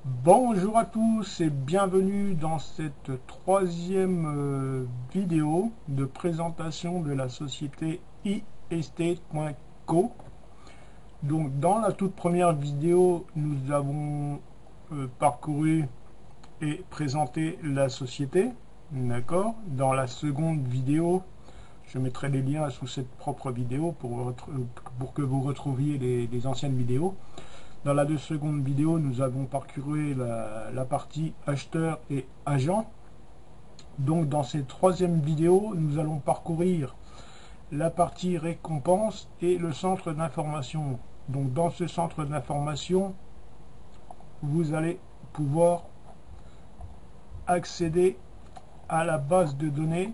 Bonjour à tous et bienvenue dans cette troisième vidéo de présentation de la société eEstate.co. Donc dans la toute première vidéo, nous avons parcouru et présenté la société. D'accord. Dans la seconde vidéo, je mettrai les liens sous cette propre vidéo pour que vous retrouviez les anciennes vidéos. Dans la seconde vidéo, nous avons parcouru la partie acheteur et agent. Donc dans cette troisième vidéo, nous allons parcourir la partie récompense et le centre d'information. Donc dans ce centre d'information, vous allez pouvoir accéder à la base de données,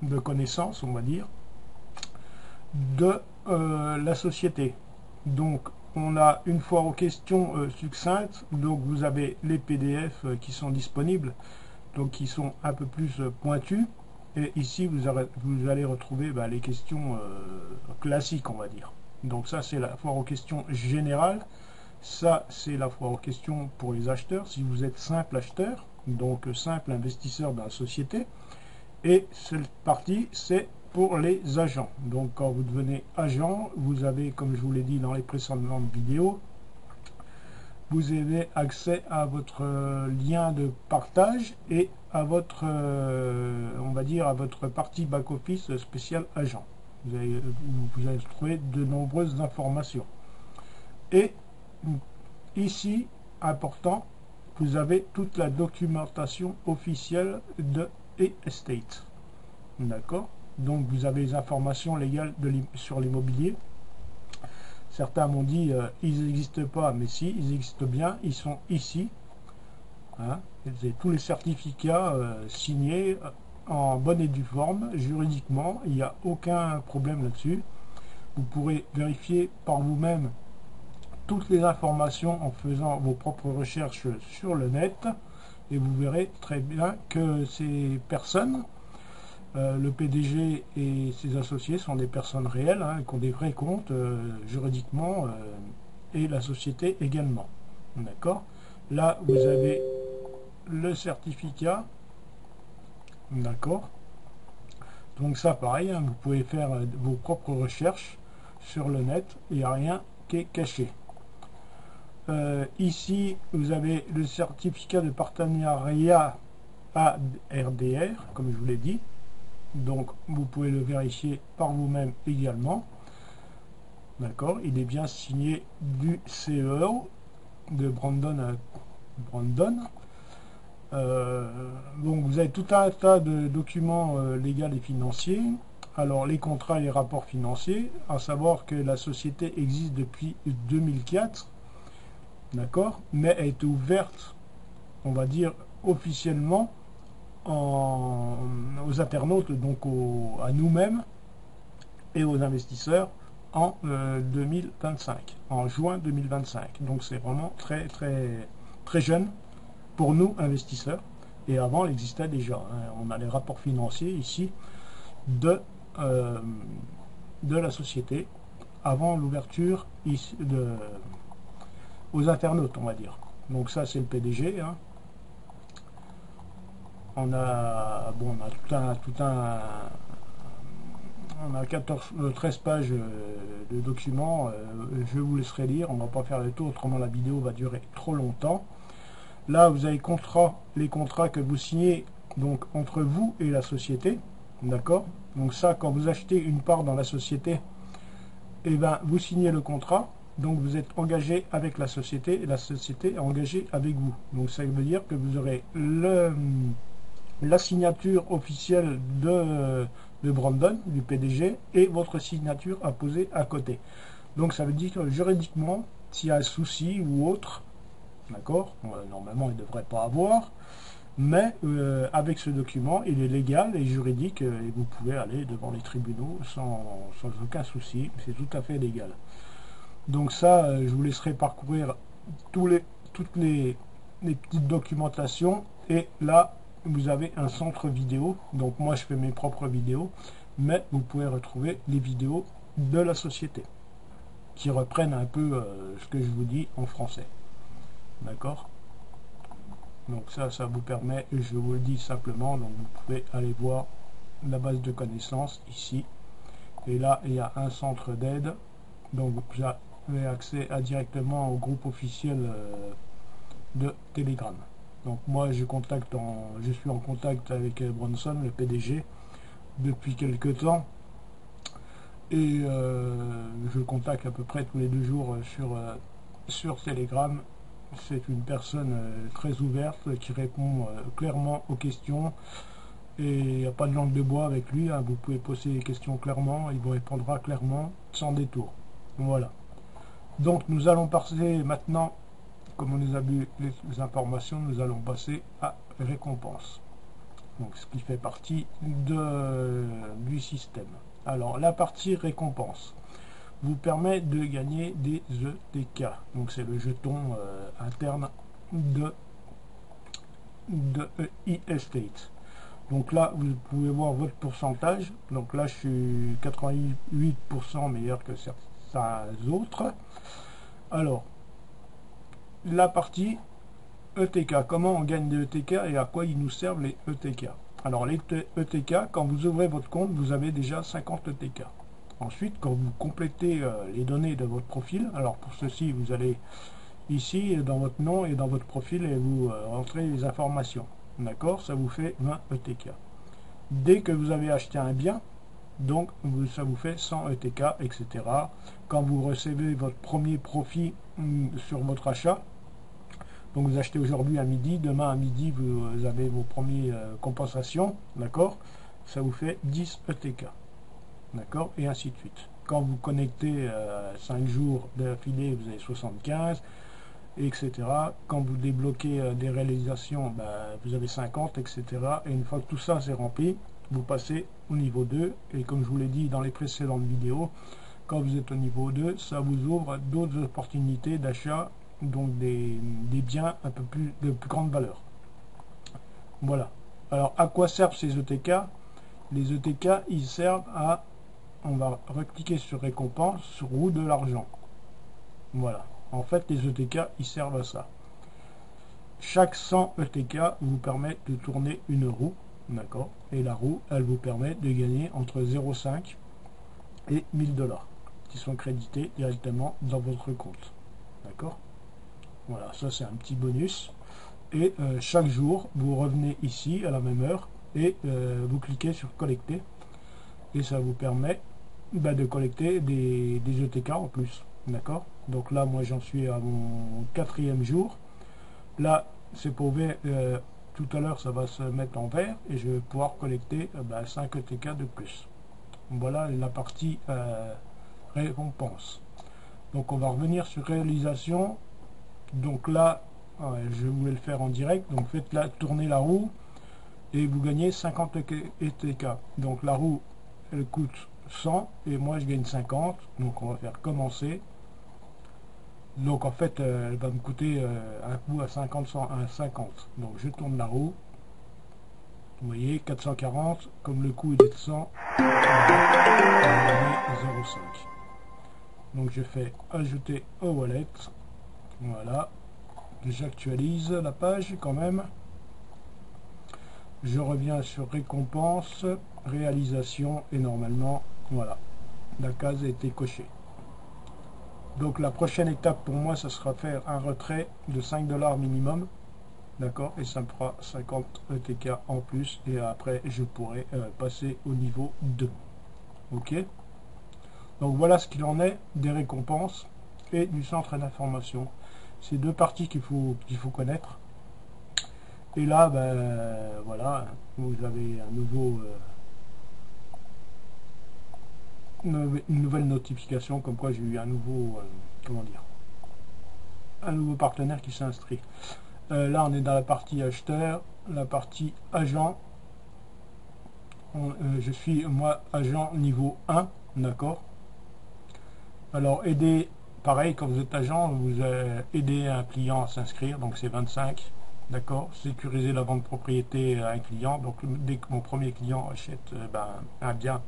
de connaissances, on va dire, de la société. Donc on a une fois aux questions succinctes, donc vous avez les PDF qui sont disponibles, donc qui sont un peu plus pointus, et ici vous allez retrouver les questions classiques, on va dire. Donc ça c'est la foire aux questions générale, ça c'est la foire aux questions pour les acheteurs, si vous êtes simple acheteur, donc simple investisseur dans la société, et cette partie c'est pour les agents. Donc quand vous devenez agent, vous avez, comme je vous l'ai dit dans les précédentes vidéos, vous avez accès à votre lien de partage et à votre, on va dire, à votre partie back-office spécial agent. Vous allez trouver de nombreuses informations. Et ici, important, vous avez toute la documentation officielle de eEstate. D'accord. Donc vous avez les informations légales sur l'immobilier. Certains m'ont dit ils n'existent pas, mais si, ils existent bien, ils sont ici. Hein. Tous les certificats signés en bonne et due forme, juridiquement, il n'y a aucun problème là-dessus. Vous pourrez vérifier par vous-même toutes les informations en faisant vos propres recherches sur le net, et vous verrez très bien que ces personnes, le PDG et ses associés sont des personnes réelles, hein, qui ont des vrais comptes juridiquement, et la société également. D'accord. Là, vous avez le certificat. D'accord. Donc ça, pareil, hein, vous pouvez faire vos propres recherches sur le net. Il n'y a rien qui est caché. Ici, vous avez le certificat de partenariat ARDR, comme je vous l'ai dit. Donc vous pouvez le vérifier par vous-même également. D'accord, il est bien signé du CEO de Brandon à Brandon. Donc vous avez tout un tas de documents légaux et financiers. Alors les contrats et les rapports financiers, à savoir que la société existe depuis 2004, d'accord, mais elle a été ouverte, on va dire officiellement, aux internautes, donc à nous-mêmes et aux investisseurs en 2025, en juin 2025. Donc c'est vraiment très très très jeune pour nous investisseurs. Et avant, il existait déjà. Hein. On a les rapports financiers ici de la société avant l'ouverture aux internautes, on va dire. Donc ça c'est le PDG. Hein. On a on a 13 pages de documents. Je vous laisserai lire. On ne va pas faire le tour, autrement la vidéo va durer trop longtemps. Là, vous avez les contrats que vous signez donc entre vous et la société. D'accord. Donc ça, quand vous achetez une part dans la société, eh ben, vous signez le contrat. Donc vous êtes engagé avec la société et la société est engagée avec vous. Donc ça veut dire que vous aurez la signature officielle de Brandon, du PDG, et votre signature à poser à côté. Donc ça veut dire que juridiquement, s'il y a un souci ou autre, d'accord, normalement il ne devrait pas avoir, mais avec ce document, il est légal et juridique, et vous pouvez aller devant les tribunaux sans aucun souci, c'est tout à fait légal. Donc ça, je vous laisserai parcourir toutes les petites documentations, et là, vous avez un centre vidéo. Donc moi je fais mes propres vidéos, mais vous pouvez retrouver les vidéos de la société qui reprennent un peu ce que je vous dis en français. D'accord. Donc ça vous permet, je vous le dis simplement, donc vous pouvez aller voir la base de connaissances ici. Et là, il y a un centre d'aide. Donc vous avez accès directement au groupe officiel de Telegram. Donc moi, je suis en contact avec Bronson, le PDG, depuis quelque temps. Et je le contacte à peu près tous les 2 jours sur Telegram. C'est une personne très ouverte qui répond clairement aux questions. Et il n'y a pas de langue de bois avec lui, hein. Vous pouvez poser des questions clairement, il vous répondra clairement, sans détour. Voilà. Donc nous allons passer maintenant, comme on a vu les informations, nous allons passer à récompense. Donc ce qui fait partie du système. Alors la partie récompense vous permet de gagner des ETK. Donc c'est le jeton interne de e-estate. Donc là, vous pouvez voir votre pourcentage. Donc là, je suis 88% meilleur que certains autres. Alors, la partie ETK. Comment on gagne des ETK et à quoi ils nous servent les ETK? Alors, les ETK, quand vous ouvrez votre compte, vous avez déjà 50 ETK. Ensuite, quand vous complétez les données de votre profil, alors pour ceci, vous allez ici dans votre nom et dans votre profil et vous rentrez les informations. D'accord, ça vous fait 20 ETK. Dès que vous avez acheté un bien, donc ça vous fait 100 ETK, etc. Quand vous recevez votre premier profit sur votre achat, donc vous achetez aujourd'hui à midi, demain à midi vous avez vos premières compensations, d'accord, ça vous fait 10 ETK, d'accord, et ainsi de suite. Quand vous connectez 5 jours d'affilée, vous avez 75, etc. Quand vous débloquez des réalisations, vous avez 50, etc. Et une fois que tout ça c'est rempli, vous passez au niveau 2. Et comme je vous l'ai dit dans les précédentes vidéos, quand vous êtes au niveau 2, ça vous ouvre d'autres opportunités d'achat, donc des biens un peu plus de plus grande valeur. Voilà. Alors à quoi servent ces ETK? Les ETK, ils servent à, on va recliquer sur récompense, sur roue de l'argent. Voilà. En fait, les ETK, ils servent à ça. Chaque 100 ETK vous permet de tourner une roue, d'accord? Et la roue, elle vous permet de gagner entre 0,5 et 1000 $, qui sont crédités directement dans votre compte, d'accord? Voilà, ça c'est un petit bonus. Et chaque jour, vous revenez ici à la même heure et vous cliquez sur collecter. Et ça vous permet de collecter des ETK en plus. D'accord? Donc là, moi, j'en suis à mon 4e jour. Là, c'est pour vert. Tout à l'heure, ça va se mettre en vert et je vais pouvoir collecter 5 ETK de plus. Voilà la partie récompense. Donc, on va revenir sur réalisation. Donc là, je voulais le faire en direct. Donc, faites tourner la roue et vous gagnez 50 ETK. Donc, la roue, elle coûte 100 et moi, je gagne 50. Donc, on va faire commencer. Donc en fait, elle va me coûter un coup à 50. Donc je tourne la roue. Vous voyez, 440. Comme le coût est de 100, on va gagner 0,5. Donc je fais ajouter au wallet. Voilà. J'actualise la page quand même. Je reviens sur récompense, réalisation et normalement, voilà. La case a été cochée. Donc la prochaine étape pour moi, ça sera faire un retrait de 5 $ minimum. D'accord? Et ça me fera 50 ETK en plus. Et après, je pourrai passer au niveau 2. Ok? Donc voilà ce qu'il en est des récompenses et du centre d'information. C'est deux parties qu'il faut connaître. Et là, voilà, vous avez un nouveau... une nouvelle notification comme quoi j'ai eu un nouveau un nouveau partenaire qui s'est inscrit. Là on est dans la partie acheteur, la partie agent. Je suis moi agent niveau 1, d'accord. Alors aider, pareil, quand vous êtes agent, vous aidez un client à s'inscrire, donc c'est 25, d'accord. Sécuriser la vente de propriété à un client, donc dès que mon premier client achète un bien,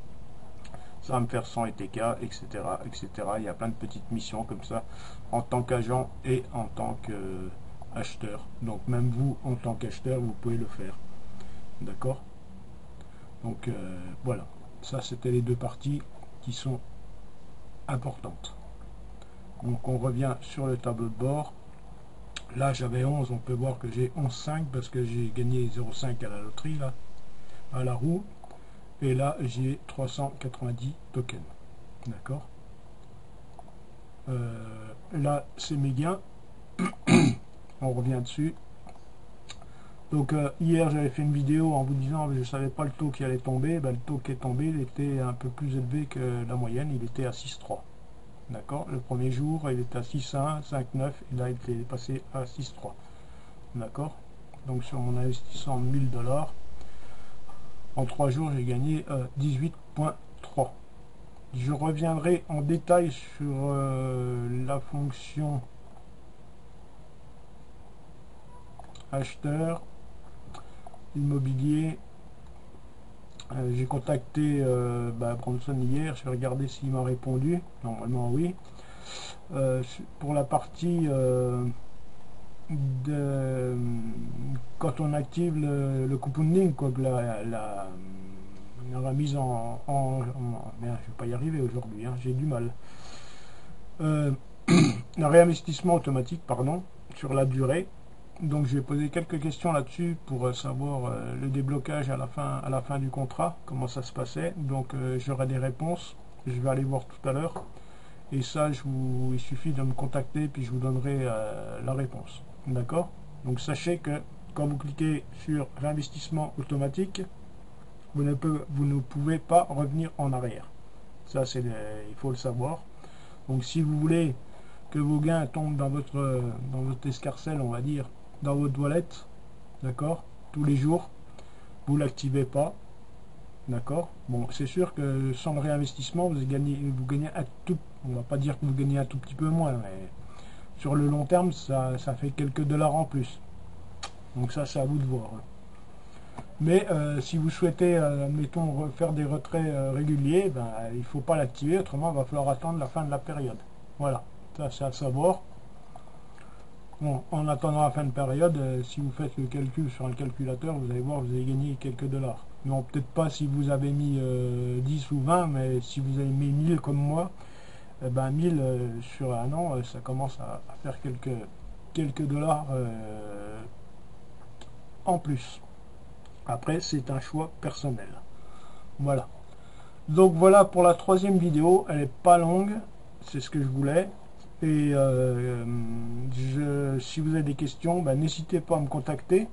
ça va me faire 100 ETK, etc., etc. Il y a plein de petites missions comme ça, en tant qu'agent et en tant que acheteur. Donc même vous, en tant qu'acheteur, vous pouvez le faire. D'accord? Donc voilà, ça c'était les deux parties qui sont importantes. Donc on revient sur le tableau de bord. Là j'avais 11, on peut voir que j'ai 11,5 parce que j'ai gagné 0,5 à la loterie, là, à la roue. Et là j'ai 390 tokens. D'accord. Là c'est mes gains. On revient dessus. Donc hier j'avais fait une vidéo en vous disant que je ne savais pas le taux qui allait tomber. Ben, le taux qui est tombé, il était un peu plus élevé que la moyenne, il était à 6,3. D'accord. Le premier jour il était à 6,1, 5,9 et là il était passé à 6,3. D'accord. Donc sur mon investissement de 1000 $, en 3 jours j'ai gagné 18,3. Je reviendrai en détail sur la fonction acheteur immobilier. J'ai contacté Bronson hier, je vais regarder s'il m'a répondu. Normalement oui. Pour la partie quand on active le compounding, quoi, la remise merde, je vais pas y arriver aujourd'hui, hein, j'ai du mal. Le réinvestissement automatique, pardon, sur la durée. Donc je vais poser quelques questions là-dessus pour savoir le déblocage à la fin du contrat, comment ça se passait. Donc j'aurai des réponses, je vais aller voir tout à l'heure. Et ça, il suffit de me contacter, puis je vous donnerai la réponse. D'accord? Donc sachez que quand vous cliquez sur l'investissement automatique, vous ne pouvez pas revenir en arrière. Ça, il faut le savoir. Donc si vous voulez que vos gains tombent dans votre escarcelle, on va dire, dans votre wallet, d'accord, tous les jours, vous l'activez pas, d'accord. Bon, c'est sûr que sans le réinvestissement, vous gagnez un tout, on va pas dire que vous gagnez un tout petit peu moins, mais sur le long terme, ça fait quelques dollars en plus. Donc ça, c'est à vous de voir. Mais si vous souhaitez, admettons, faire des retraits réguliers, ben, il ne faut pas l'activer, autrement il va falloir attendre la fin de la période. Voilà, ça c'est à savoir. Bon, en attendant la fin de période, si vous faites le calcul sur un calculateur, vous allez voir, vous allez gagner quelques dollars. Non, peut-être pas si vous avez mis 10 ou 20, mais si vous avez mis 1000 comme moi, ben 1000 sur un an, ça commence à faire quelques dollars en plus. Après, c'est un choix personnel. Voilà. Donc voilà pour la troisième vidéo. Elle n'est pas longue, c'est ce que je voulais. Et si vous avez des questions, ben, n'hésitez pas à me contacter.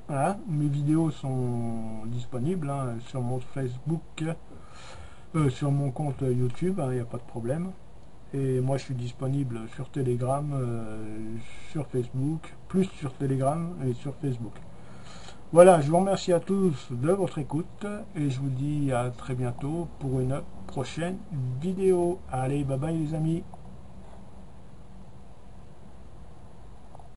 Voilà, mes vidéos sont disponibles sur mon Facebook, sur mon compte YouTube, il n'y a pas de problème. Et moi je suis disponible sur Telegram, sur Facebook, plus sur Telegram et sur Facebook. Voilà, je vous remercie à tous de votre écoute et je vous dis à très bientôt pour une prochaine vidéo. Allez, bye bye les amis.